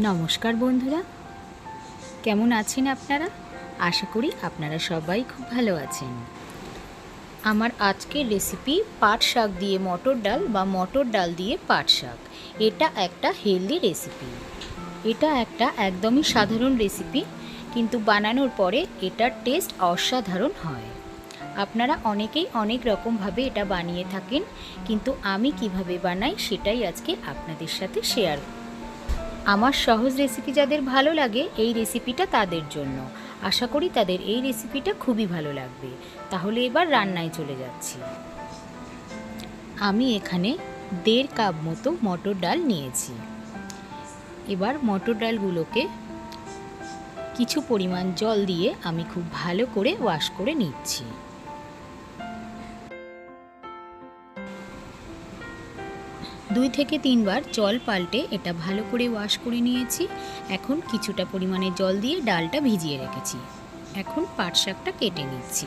नमस्कार बंधुरा केमन आছেন আপনারা आशा करी আপনারা সবাই खूब ভালো আছেন। আমার আজকের রেসিপি পাট শাক দিয়ে মটর ডাল বা মটর ডাল দিয়ে পাট শাক। এটা একটা হেলদি রেসিপি। এটা একটা একদমই সাধারণ রেসিপি, কিন্তু বানানোর পরে এটার টেস্ট অসাধারণ হয়। আপনারা অনেকেই অনেক রকমভাবে এটা বানিয়ে থাকেন, কিন্তু আমি কিভাবে বানাই সেটাই আজকে আপনাদের সাথে শেয়ার করব। আমার সহজ রেসিপি যাদের ভালো লাগে এই রেসিপিটা তাদের জন্য। আশা করি তাদের এই রেসিপিটা খুবই ভালো লাগবে। তাহলে এবার রান্নায় চলে যাচ্ছি। আমি এখানে 1.5 কাপ মতো মটর ডাল নিয়েছি। এবার মটর ডালগুলোকে কিছু পরিমাণ জল দিয়ে আমি খুব ভালো করে ওয়াশ করে নিচ্ছি। দুই থেকে তিনবার জল পাল্টে এটা ভালো করে ওয়াশ করে নিয়েছি। এখন কিছুটা পরিমাণে জল দিয়ে ডালটা ভিজিয়ে রেখেছি। এখন পাট শাকটা কেটে নিচ্ছি।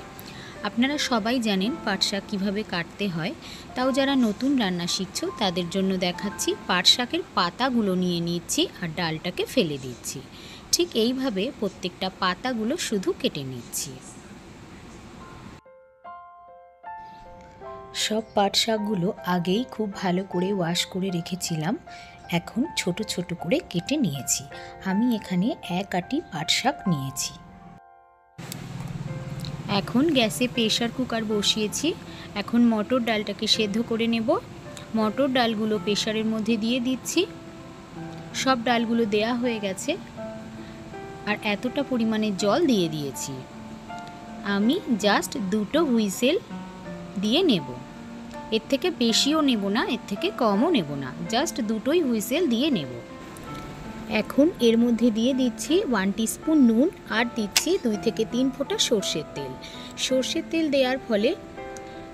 আপনারা সবাই জানেন পাট শাক কীভাবে কাটতে হয়, তাও যারা নতুন রান্না শিখছো তাদের জন্য দেখাচ্ছি। পাট শাকের পাতাগুলো নিয়ে নিচ্ছি আর ডালটাকে ফেলে দিচ্ছি। ঠিক এইভাবে প্রত্যেকটা পাতাগুলো শুধু কেটে নিচ্ছি। সব পাট শাকগুলো আগেই খুব ভালো করে ওয়াশ করে রেখেছিলাম। এখন ছোট ছোট করে কেটে নিয়েছি। আমি এখানে 1 আটি পাট শাক নিয়েছি। এখন গ্যাসে প্রেসার কুকার বসিয়েছি। এখন মটর ডালটাকে সেদ্ধ করে নেব। মটর ডালগুলো প্রেসারের মধ্যে দিয়ে দিচ্ছি। সব ডালগুলো দেয়া হয়ে গেছে আর এতটা পরিমাণে জল দিয়ে দিয়েছি। আমি জাস্ট 2টো হুইসেল দিয়ে নেব। এর থেকে বেশিও নেব না, এর থেকে কমও নেব না, জাস্ট 2টোই হুইসেল দিয়ে নেব। এখন এর মধ্যে দিয়ে দিচ্ছি 1 টিস্পুন নুন আর দিচ্ছি 2 থেকে 3 ফোঁটা সর্ষের তেল। সর্ষের তেল দেওয়ার ফলে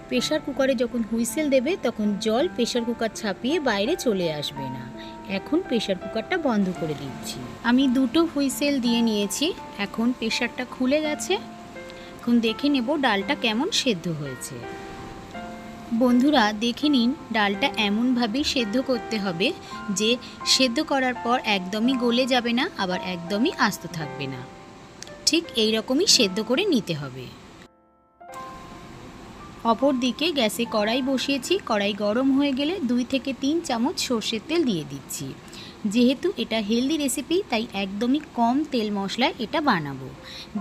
প্রেসার কুকারে যখন হুইসেল দেবে তখন জল প্রেসার কুকার ছাপিয়ে বাইরে চলে আসবে না। এখন প্রেসার কুকারটা বন্ধ করে দিচ্ছি। আমি 2টো হুইসেল দিয়ে নিয়েছি। এখন প্রেসারটা খুলে গেছে। এখন দেখে নেব ডালটা কেমন সেদ্ধ হয়েছে। বন্ধুরা দেখে নিন, ডালটা এমনভাবেই সেদ্ধ করতে হবে যে সেদ্ধ করার পর একদমই গলে যাবে না, আবার একদমই আস্ত থাকবে না। ঠিক এই রকমই সেদ্ধ করে নিতে হবে। অপর দিকে গ্যাসে কড়াই বসিয়েছি। কড়াই গরম হয়ে গেলে 2 থেকে 3 চামচ সর্ষের তেল দিয়ে দিচ্ছি। যেহেতু এটা হেলদি রেসিপি তাই একদমই কম তেল মশলায় এটা বানাবো।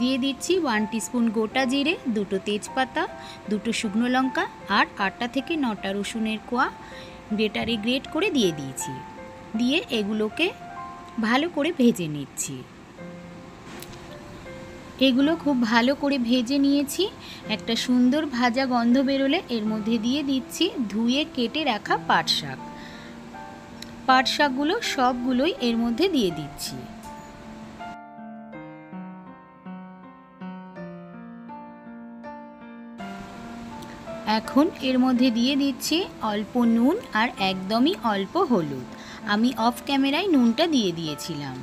দিয়ে দিচ্ছি 1 টিস্পুন গোটা জিরে, 2টো তেজপাতা, 2টো শুকনো লঙ্কা আর 8টা থেকে 9টা রসুনের কোয়া গ্রেটারে গ্রেট করে দিয়ে দিয়েছি। দিয়ে এগুলোকে ভালো করে ভেজে নিচ্ছি। এগুলো খুব ভালো করে ভেজে নিয়েছি। একটা সুন্দর ভাজা গন্ধ বেরোলে এর মধ্যে দিয়ে দিচ্ছি ধুয়ে কেটে রাখা পাট শাক। পাট শাকগুলো সবগুলোই এর মধ্যে দিয়ে দিচ্ছি। এখন এর মধ্যে দিয়ে দিচ্ছি অল্প নুন আর একদমই অল্প হলুদ। আমি অফ ক্যামেরায় নুনটা দিয়ে দিয়েছিলাম।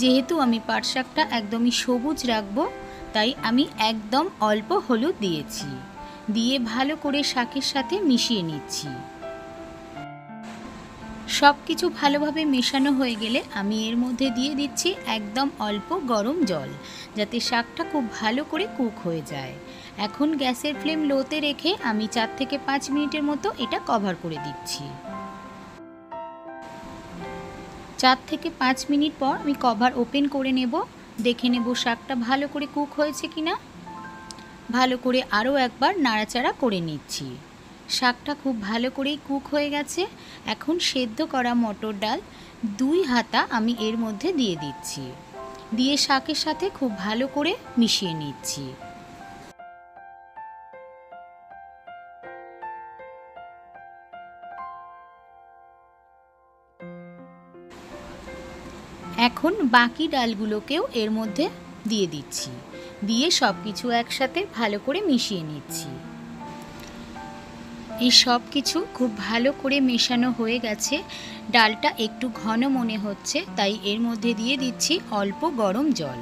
যেহেতু আমি পাট শাকটা একদমই সবুজ রাখবো তাই আমি একদম অল্প হলুদ দিয়েছি। দিয়ে ভালো করে শাকের সাথে মিশিয়ে নিচ্ছি। সব কিছু ভালোভাবে মেশানো হয়ে গেলে আমি এর মধ্যে দিয়ে দিচ্ছি একদম অল্প গরম জল, যাতে শাকটা খুব ভালো করে কুক হয়ে যায়। এখন গ্যাসের ফ্লেম লোতে রেখে আমি 4 থেকে 5 মিনিটের মতো এটা কভার করে দিচ্ছি। 4 থেকে 5 মিনিট পর আমি কভার ওপেন করে নেব। দেখে নেব শাকটা ভালো করে কুক হয়েছে কিনা। ভালো করে আরও একবার নাড়াচাড়া করে নিচ্ছি। শাকটা খুব ভালো করেই কুক হয়ে গেছে। এখন সেদ্ধ করা মটর ডাল 2 হাতা আমি এর মধ্যে দিয়ে দিচ্ছি। দিয়ে শাকের সাথে খুব ভালো করে মিশিয়ে নিচ্ছি। এখন বাকি ডালগুলোকেও এর মধ্যে দিয়ে দিচ্ছি। দিয়ে সব কিছু একসাথে ভালো করে মিশিয়ে নিচ্ছি। এই সব কিছু খুব ভালো করে মেশানো হয়ে গেছে। ডালটা একটু ঘন মনে হচ্ছে তাই এর মধ্যে দিয়ে দিচ্ছি অল্প গরম জল।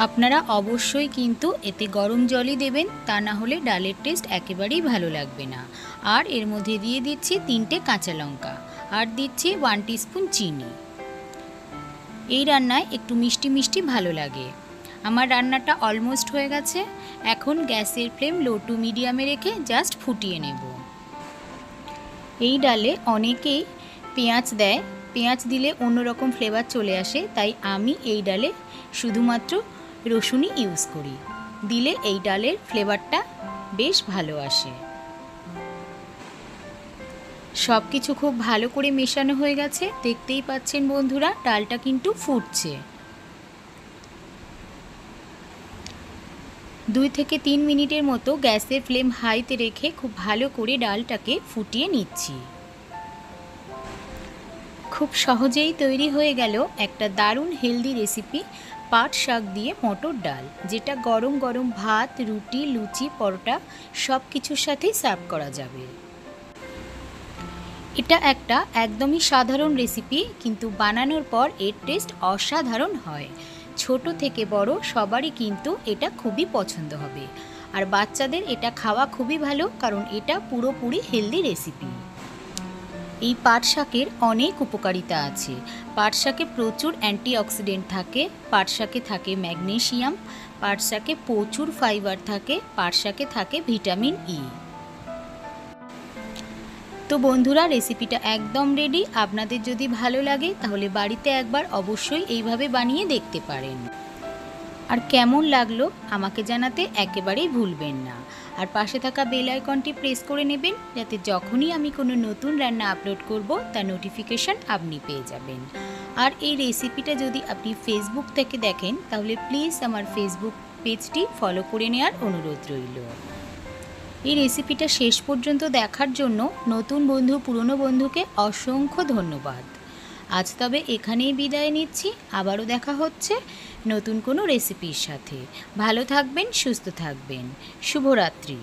আপনারা অবশ্যই কিন্তু এতে গরম জলই দেবেন, তা না হলে ডালের টেস্ট একেবারেই ভালো লাগবে না। আর এর মধ্যে দিয়ে দিচ্ছি 3টে কাঁচা লঙ্কা। আর দিচ্ছি 1 টিস্পুন চিনি। এই রান্নায় একটু মিষ্টি মিষ্টি ভালো লাগে। আমার রান্নাটা অলমোস্ট হয়ে গেছে। এখন গ্যাসের ফ্লেম লো টু মিডিয়ামে রেখে জাস্ট ফুটিয়ে নেব। এই ডালে অনেকেই পেঁয়াজ দেয়, পেঁয়াজ দিলে অন্যরকম ফ্লেভার চলে আসে, তাই আমি এই ডালে শুধুমাত্র রসুনই ইউজ করি। দিলে এই ডালের ফ্লেভারটা বেশ ভালো আসে। সব কিছু খুব ভালো করে মেশানো হয়ে গেছে। দেখতেই পাচ্ছেন বন্ধুরা, ডালটা কিন্তু ফুটছে। 2 থেকে 3 মিনিটের মতো গ্যাসের ফ্লেম হাইতে রেখে খুব ভালো করে ডালটাকে ফুটিয়ে নিচ্ছি। খুব সহজেই তৈরি হয়ে গেল একটা দারুণ হেলদি রেসিপি, পাট শাক দিয়ে মটর ডাল, যেটা গরম গরম ভাত, রুটি, লুচি, পরোটা সব কিছুর সাথেই সার্ভ করা যাবে। এটা একটা একদমই সাধারণ রেসিপি, কিন্তু বানানোর পর এর টেস্ট অসাধারণ হয়। ছোট থেকে বড় সবারই কিন্তু এটা খুবই পছন্দ হবে। আর বাচ্চাদের এটা খাওয়া খুবই ভালো, কারণ এটা পুরোপুরি হেলদি রেসিপি। এই পাট শাকের অনেক উপকারিতা আছে। পাট শাকে প্রচুর অ্যান্টিঅক্সিডেন্ট থাকে, পাট শাকে থাকে ম্যাগনেসিয়াম, পাট শাকে প্রচুর ফাইবার থাকে, পাট শাকে থাকে ভিটামিন ই। তো বন্ধুরা, রেসিপিটা একদম রেডি। আপনাদের যদি ভালো লাগে তাহলে বাড়িতে একবার অবশ্যই এইভাবে বানিয়ে দেখতে পারেন। আর কেমন লাগলো আমাকে জানাতে একেবারেই ভুলবেন না। আর পাশে থাকা বেল আইকনটি প্রেস করে নেবেন, যাতে যখনই আমি কোনো নতুন রান্না আপলোড করব তার নোটিফিকেশান আপনি পেয়ে যাবেন। আর এই রেসিপিটা যদি আপনি ফেসবুক থেকে দেখেন তাহলে প্লিজ আমার ফেসবুক পেজটি ফলো করে নেওয়ার অনুরোধ রইল। এই রেসিপিটা শেষ পর্যন্ত দেখার জন্য নতুন বন্ধু পুরনো বন্ধুকে অসংখ্য ধন্যবাদ। আজ তবে এখানেই বিদায় নিচ্ছি। আবারও দেখা হচ্ছে নতুন কোনো রেসিপির সাথে। ভালো থাকবেন, সুস্থ থাকবেন। শুভরাত্রি।